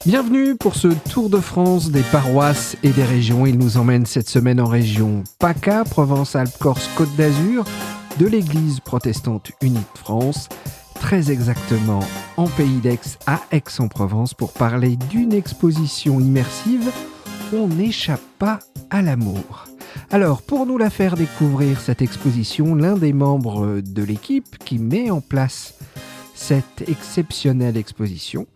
Bienvenue pour ce tour de France des paroisses et des régions. Il nous emmène cette semaine en région PACA, Provence-Alpes-Corse-Côte d'Azur, de l'Église protestante unie de France, très exactement en Pays d'Aix à Aix-en-Provence, pour parler d'une exposition immersive « On n'échappe pas à l'amour ». Alors, pour nous la faire découvrir, cette exposition, l'un des membres de l'équipe qui met en place cette exceptionnelle exposition,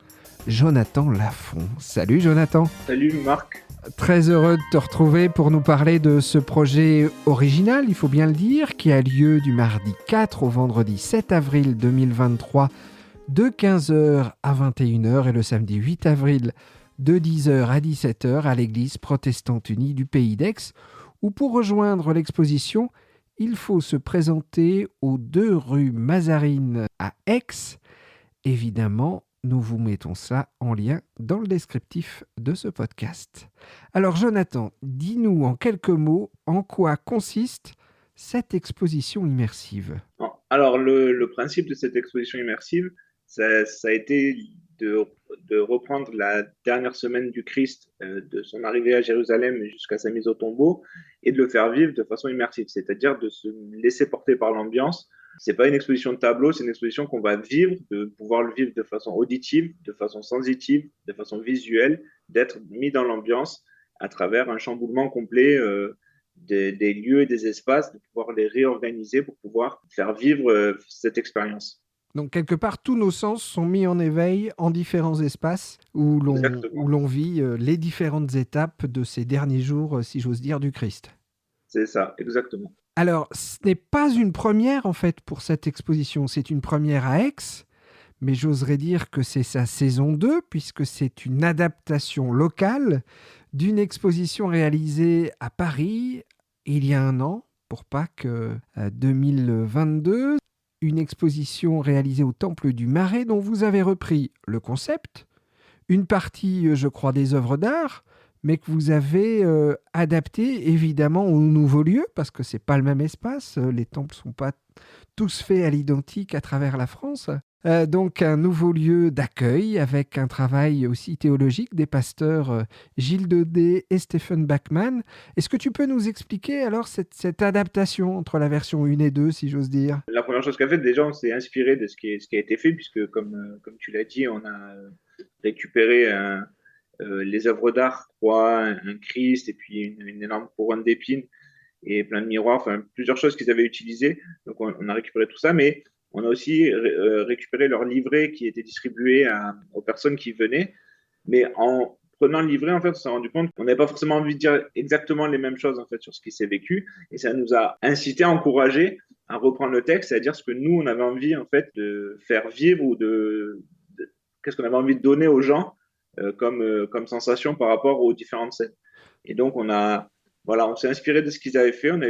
Jonathan Lafont. Salut Jonathan. Salut Marc. Très heureux de te retrouver pour nous parler de ce projet original, il faut bien le dire, qui a lieu du mardi 4 au vendredi 7 avril 2023 de 15h à 21h et le samedi 8 avril de 10h à 17h à l'Église protestante unie du Pays d'Aix, où pour rejoindre l'exposition, il faut se présenter aux 2 rue Mazarine à Aix. Évidemment, nous vous mettons ça en lien dans le descriptif de ce podcast. Alors Jonathan, dis-nous en quelques mots en quoi consiste cette exposition immersive. Alors le principe de cette exposition immersive, ça a été de reprendre la dernière semaine du Christ, de son arrivée à Jérusalem jusqu'à sa mise au tombeau, et de le faire vivre de façon immersive, c'est-à-dire de se laisser porter par l'ambiance. C'est pas une exposition de tableau, c'est une exposition qu'on va vivre, de pouvoir le vivre de façon auditive, de façon sensitive, de façon visuelle, d'être mis dans l'ambiance à travers un chamboulement complet des lieux et des espaces, de pouvoir les réorganiser pour pouvoir faire vivre cette expérience. Donc quelque part, tous nos sens sont mis en éveil en différents espaces où l'on vit les différentes étapes de ces derniers jours, si j'ose dire, du Christ. C'est ça, exactement. Alors, ce n'est pas une première en fait pour cette exposition, c'est une première à Aix, mais j'oserais dire que c'est sa saison 2 puisque c'est une adaptation locale d'une exposition réalisée à Paris il y a un an, pour Pâques 2022. Une exposition réalisée au Temple du Marais dont vous avez repris le concept, une partie, je crois, des œuvres d'art, mais que vous avez adapté évidemment au nouveau lieu, parce que ce n'est pas le même espace, les temples ne sont pas tous faits à l'identique à travers la France. Donc un nouveau lieu d'accueil avec un travail aussi théologique des pasteurs Gilles Daudet et Stephen Bachman. Est-ce que tu peux nous expliquer alors cette adaptation entre la version 1 et 2, si j'ose dire ? La première chose qu'a fait, déjà, on s'est inspiré de ce qui a été fait, puisque comme tu l'as dit, on a récupéré les œuvres d'art, un Christ et puis une énorme couronne d'épines et plein de miroirs, enfin plusieurs choses qu'ils avaient utilisées. Donc on a récupéré tout ça, mais on a aussi récupéré leurs livrets qui étaient distribués aux personnes qui venaient. Mais en prenant le livret, en fait, on s'est rendu compte qu'on n'avait pas forcément envie de dire exactement les mêmes choses en fait sur ce qui s'est vécu, et ça nous a incité, encouragé à reprendre le texte, c'est-à-dire ce que nous on avait envie en fait de faire vivre ou qu'est-ce qu'on avait envie de donner aux gens comme sensation par rapport aux différentes scènes. Et donc on s'est inspiré de ce qu'ils avaient fait, on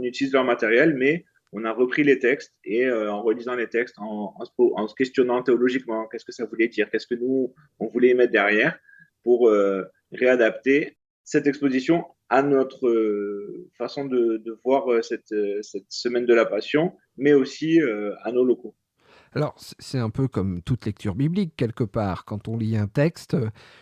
utilise leur matériel, mais on a repris les textes et en relisant les textes, en se questionnant théologiquement, qu'est-ce que ça voulait dire, qu'est-ce que nous, on voulait y mettre derrière pour réadapter cette exposition à notre façon de voir cette semaine de la Passion, mais aussi à nos locaux. Alors, c'est un peu comme toute lecture biblique, quelque part. Quand on lit un texte,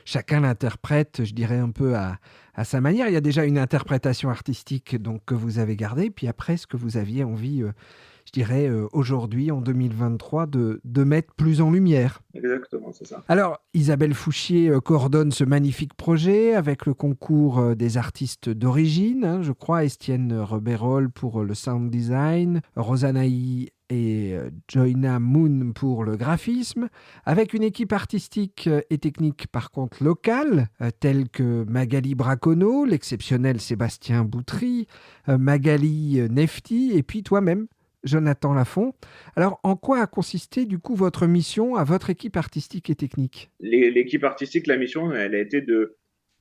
chacun l'interprète, je dirais, un peu à sa manière. Il y a déjà une interprétation artistique donc, que vous avez gardée, puis après, ce que vous aviez envie, je dirais, aujourd'hui, en 2023, de mettre plus en lumière. Exactement, c'est ça. Alors, Isabelle Fouchier coordonne ce magnifique projet avec le concours des artistes d'origine, hein, je crois, Estienne Rebérol pour le sound design, Rosanaï et Joyna Moon pour le graphisme, avec une équipe artistique et technique par contre locale, telle que Magali Braconneau, l'exceptionnel Sébastien Boutry, Magali Nefti et puis toi-même, Jonathan Lafont. Alors, en quoi a consisté du coup votre mission à votre équipe artistique et technique ? L'équipe artistique, la mission, elle a été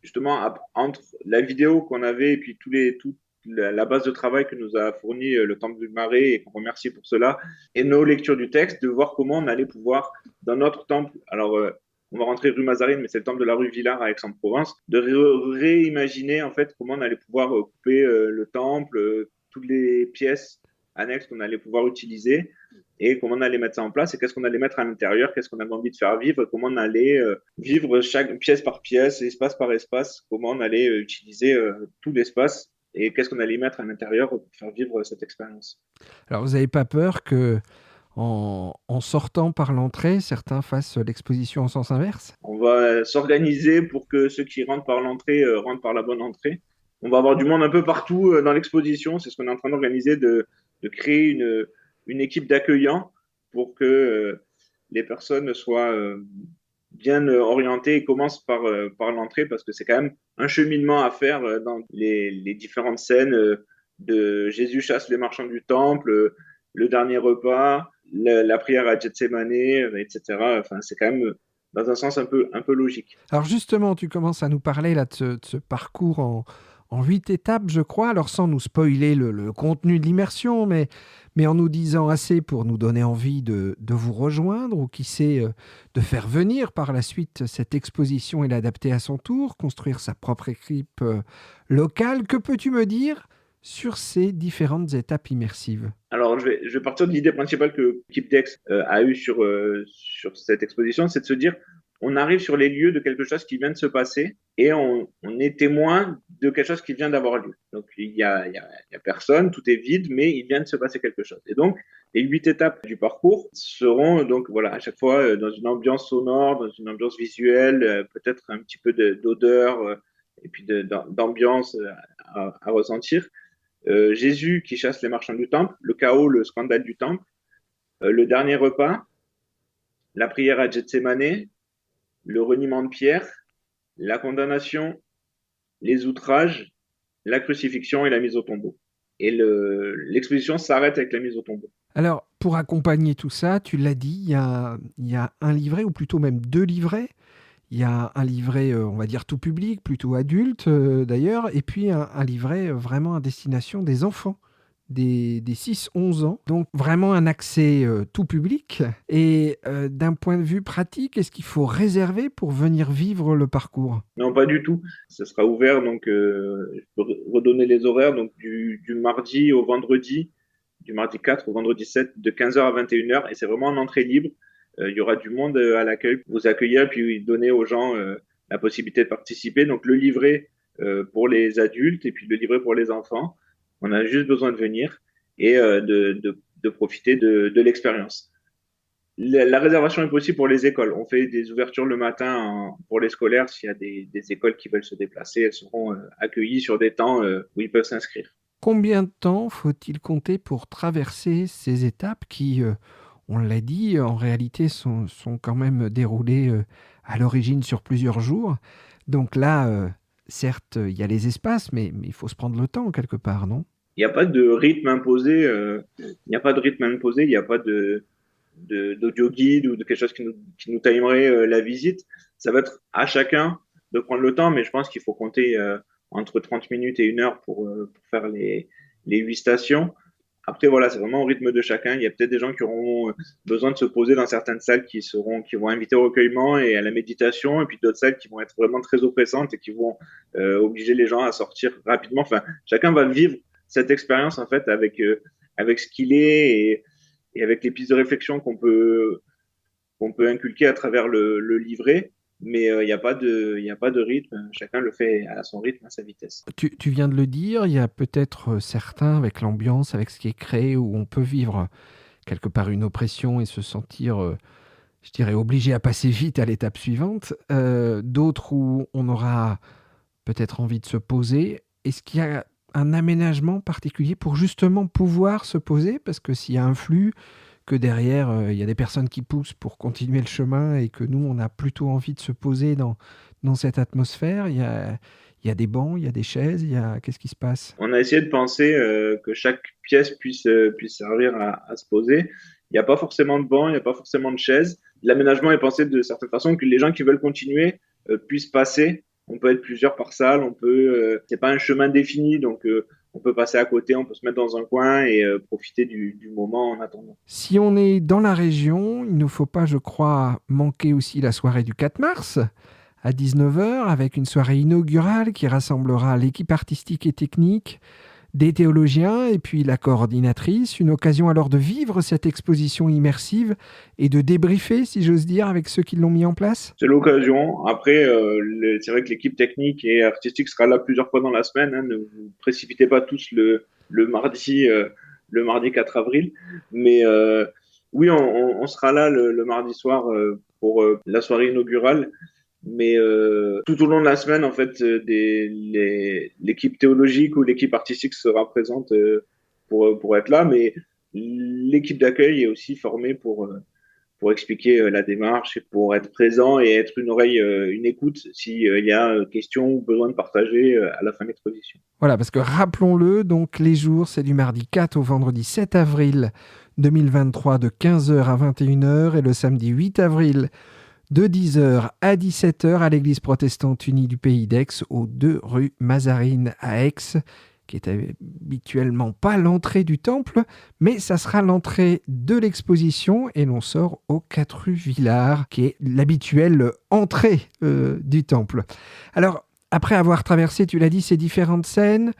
justement, entre la vidéo qu'on avait et puis toute la base de travail que nous a fourni le Temple du Marais, et qu'on remercie pour cela, et nos lectures du texte, de voir comment on allait pouvoir, dans notre temple, alors on va rentrer rue Mazarine, mais c'est le temple de la rue Villars à Aix-en-Provence, de réimaginer en fait comment on allait pouvoir couper le temple, toutes les pièces annexes qu'on allait pouvoir utiliser et comment on allait mettre ça en place et qu'est-ce qu'on allait mettre à l'intérieur, qu'est-ce qu'on avait envie de faire vivre, et comment on allait vivre chaque pièce par pièce, espace par espace, comment on allait utiliser tout l'espace et qu'est-ce qu'on allait mettre à l'intérieur pour faire vivre cette expérience. Alors, vous n'avez pas peur que, en sortant par l'entrée, certains fassent l'exposition en sens inverse? On va s'organiser pour que ceux qui rentrent par l'entrée rentrent par la bonne entrée. On va avoir du monde un peu partout dans l'exposition. C'est ce qu'on est en train d'organiser, de créer une équipe d'accueillants pour que les personnes soient bien orientées et commencent par l'entrée parce que c'est quand même un cheminement à faire dans les différentes scènes de Jésus chasse les marchands du temple, le dernier repas, la prière à Gethsemane, etc. Enfin, c'est quand même dans un sens un peu logique. Alors justement, tu commences à nous parler là de ce parcours en 8 étapes, je crois, alors sans nous spoiler le contenu de l'immersion, mais en nous disant assez pour nous donner envie de vous rejoindre, ou qui sait, de faire venir par la suite cette exposition et l'adapter à son tour, construire sa propre équipe locale. Que peux-tu me dire sur ces différentes étapes immersives? Alors, je vais partir de l'idée principale que Kipdex a eue sur cette exposition, c'est de se dire, on arrive sur les lieux de quelque chose qui vient de se passer et on est témoin de quelque chose qui vient d'avoir lieu. Donc, il y a personne, tout est vide, mais il vient de se passer quelque chose. Et donc, les 8 étapes du parcours seront donc voilà à chaque fois dans une ambiance sonore, dans une ambiance visuelle, peut-être un petit peu d'odeur et puis d'ambiance à ressentir. Jésus qui chasse les marchands du temple, le chaos, le scandale du temple, le dernier repas, la prière à Gethsemane, le reniement de Pierre, la condamnation, les outrages, la crucifixion et la mise au tombeau. Et l'exposition s'arrête avec la mise au tombeau. Alors, pour accompagner tout ça, tu l'as dit, il y a un livret, ou plutôt même 2 livrets. Il y a un livret, on va dire tout public, plutôt adulte d'ailleurs, et puis un livret vraiment à destination des enfants, des 6-11 ans. Donc vraiment un accès tout public. Et d'un point de vue pratique, est-ce qu'il faut réserver pour venir vivre le parcours? Non, pas du tout. Ça sera ouvert, donc je peux redonner les horaires, donc du mardi au vendredi, du mardi 4 au vendredi 7, de 15h à 21h, et c'est vraiment en entrée libre. Il y aura du monde à l'accueil pour vous accueillir, puis donner aux gens la possibilité de participer. Donc le livret pour les adultes et puis le livret pour les enfants. On a juste besoin de venir et de profiter de l'expérience. La réservation est possible pour les écoles. On fait des ouvertures le matin pour les scolaires. S'il y a des écoles qui veulent se déplacer, elles seront accueillies sur des temps où ils peuvent s'inscrire. Combien de temps faut-il compter pour traverser ces étapes qui, on l'a dit, en réalité sont quand même déroulées à l'origine sur plusieurs jours? Donc là, certes, il y a les espaces, mais il faut se prendre le temps quelque part, non? Il n'y a pas de rythme imposé. Il n'y a pas de rythme imposé. Il n'y a pas d'audio guide ou de quelque chose qui nous timerait la visite. Ça va être à chacun de prendre le temps, mais je pense qu'il faut compter entre 30 minutes et 1 heure pour faire les 8 stations. Après, voilà, c'est vraiment au rythme de chacun. Il y a peut-être des gens qui auront besoin de se poser dans certaines salles qui vont inviter au recueillement et à la méditation, et puis d'autres salles qui vont être vraiment très oppressantes et qui vont obliger les gens à sortir rapidement. Enfin, chacun va vivre cette expérience, en fait, avec ce qu'il est et avec les pistes de réflexion qu'on peut inculquer à travers le livret. Mais il n'y a pas de rythme. Chacun le fait à son rythme, à sa vitesse. Tu viens de le dire, il y a peut-être certains, avec l'ambiance, avec ce qui est créé, où on peut vivre quelque part une oppression et se sentir, je dirais, obligé à passer vite à l'étape suivante. D'autres où on aura peut-être envie de se poser. Est-ce qu'il y a un aménagement particulier pour justement pouvoir se poser? Parce que s'il y a un flux, que derrière, il y a des personnes qui poussent pour continuer le chemin, et que nous, on a plutôt envie de se poser dans cette atmosphère, il y a des bancs, il y a des chaises, qu'est-ce qui se passe? On a essayé de penser que chaque pièce puisse servir à se poser. Il n'y a pas forcément de banc, il n'y a pas forcément de chaise. L'aménagement est pensé de certaine façon que les gens qui veulent continuer puissent passer. On peut être plusieurs par salle, c'est pas un chemin défini, donc on peut passer à côté, on peut se mettre dans un coin et profiter du moment en attendant. Si on est dans la région, il ne faut pas, je crois, manquer aussi la soirée du 4 mars à 19h, avec une soirée inaugurale qui rassemblera l'équipe artistique et technique des théologiens et puis la coordinatrice. Une occasion alors de vivre cette exposition immersive et de débriefer, si j'ose dire, avec ceux qui l'ont mis en place. C'est l'occasion. Après, c'est vrai que l'équipe technique et artistique sera là plusieurs fois dans la semaine. Hein. Ne vous précipitez pas tous le mardi 4 avril. Mais oui, on sera là le mardi soir pour la soirée inaugurale. Mais tout au long de la semaine, en fait, l'équipe théologique ou l'équipe artistique sera présente pour être là. Mais l'équipe d'accueil est aussi formée pour expliquer la démarche et pour être présent et être une oreille, une écoute s'il y a question ou besoin de partager à la fin de l'exposition. Voilà, parce que rappelons-le, donc les jours, c'est du mardi 4 au vendredi 7 avril 2023 de 15h à 21h et le samedi 8 avril de 10h à 17h à l'église protestante unie du Pays d'Aix, aux 2 rue Mazarine à Aix, qui est habituellement pas l'entrée du temple, mais ça sera l'entrée de l'exposition et l'on sort aux 4 rue Villars, qui est l'habituelle entrée du temple. Alors, après avoir traversé, tu l'as dit, ces différentes scènes,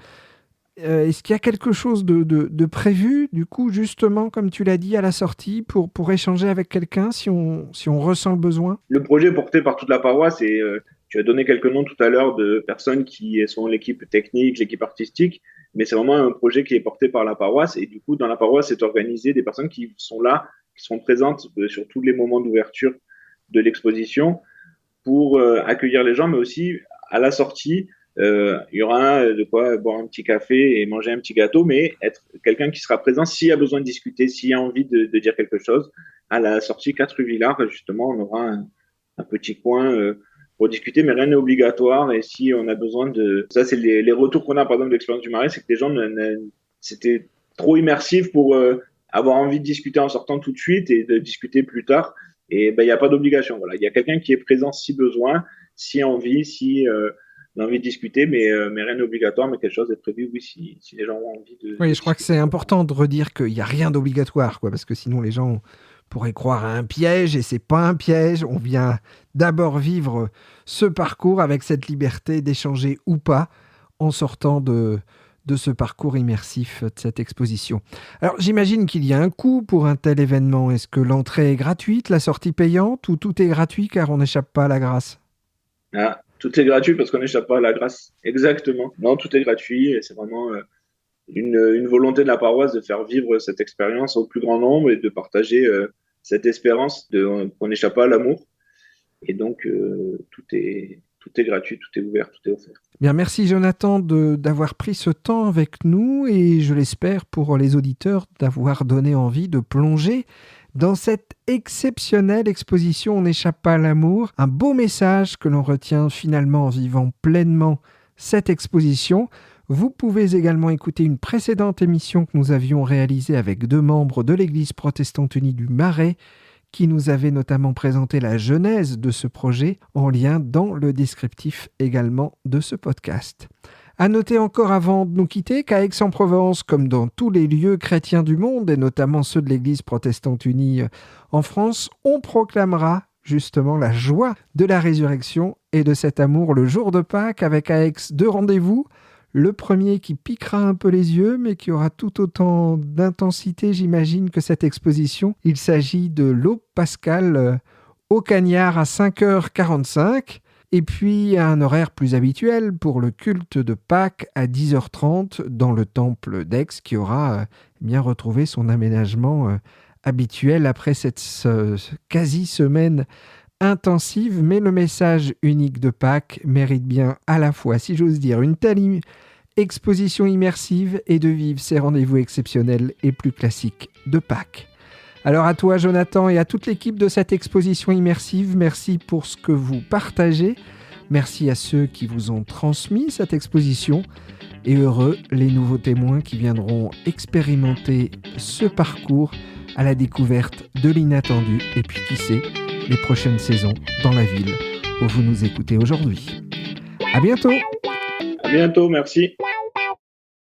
est-ce qu'il y a quelque chose de prévu, du coup, justement, comme tu l'as dit, à la sortie, pour échanger avec quelqu'un si on ressent le besoin? Le projet est porté par toute la paroisse et tu as donné quelques noms tout à l'heure de personnes qui sont l'équipe technique, l'équipe artistique, mais c'est vraiment un projet qui est porté par la paroisse et du coup, dans la paroisse, c'est organisé des personnes qui sont là, qui sont présentes sur tous les moments d'ouverture de l'exposition pour accueillir les gens, mais aussi à la sortie, il y aura de quoi boire un petit café et manger un petit gâteau, mais être quelqu'un qui sera présent s'il y a besoin de discuter, s'il y a envie de dire quelque chose. À la sortie 4 rue Villars, justement, on aura un petit coin pour discuter, mais rien n'est obligatoire. Et si on a besoin de... Ça, c'est les retours qu'on a, par exemple, de l'expérience du Marais, c'est que les gens, c'était trop immersif pour avoir envie de discuter en sortant tout de suite et de discuter plus tard. Et il n'y a pas d'obligation. Voilà. Il y a quelqu'un qui est présent si besoin, si envie, si on a envie de discuter, mais rien n'est obligatoire, mais quelque chose est prévu, oui, si les gens ont envie de... Oui, je crois que c'est important de redire qu'il n'y a rien d'obligatoire, quoi, parce que sinon les gens pourraient croire à un piège, et c'est pas un piège. On vient d'abord vivre ce parcours avec cette liberté d'échanger ou pas en sortant de ce parcours immersif, de cette exposition. Alors, j'imagine qu'il y a un coût pour un tel événement. Est-ce que l'entrée est gratuite, la sortie payante, ou tout est gratuit car on n'échappe pas à la grâce? Ah, tout est gratuit parce qu'on n'échappe pas à la grâce. Exactement. Non, tout est gratuit et c'est vraiment une volonté de la paroisse de faire vivre cette expérience au plus grand nombre et de partager cette espérance qu'on n'échappe pas à l'amour. Et donc, tout est gratuit, tout est ouvert, tout est offert. Bien, merci Jonathan d'avoir pris ce temps avec nous et je l'espère pour les auditeurs d'avoir donné envie de plonger dans cette exceptionnelle exposition On n'échappe pas à l'amour. Un beau message que l'on retient finalement en vivant pleinement cette exposition. Vous pouvez également écouter une précédente émission que nous avions réalisée avec 2 membres de l'Église protestante unie du Marais qui nous avaient notamment présenté la genèse de ce projet en lien dans le descriptif également de ce podcast. À noter encore avant de nous quitter qu'à Aix-en-Provence, comme dans tous les lieux chrétiens du monde, et notamment ceux de l'Église protestante unie en France, on proclamera justement la joie de la résurrection et de cet amour le jour de Pâques avec à Aix 2 rendez-vous. Le premier qui piquera un peu les yeux, mais qui aura tout autant d'intensité, j'imagine, que cette exposition. Il s'agit de l'aube pascale au Cagnard à 5h45. Et puis à un horaire plus habituel pour le culte de Pâques à 10h30 dans le temple d'Aix qui aura bien retrouvé son aménagement habituel après cette quasi-semaine intensive. Mais le message unique de Pâques mérite bien à la fois, si j'ose dire, une telle exposition immersive et de vivre ces rendez-vous exceptionnels et plus classiques de Pâques. Alors à toi Jonathan et à toute l'équipe de cette exposition immersive, merci pour ce que vous partagez. Merci à ceux qui vous ont transmis cette exposition et heureux les nouveaux témoins qui viendront expérimenter ce parcours à la découverte de l'inattendu et puis qui sait, les prochaines saisons dans la ville où vous nous écoutez aujourd'hui. À bientôt. À bientôt, merci.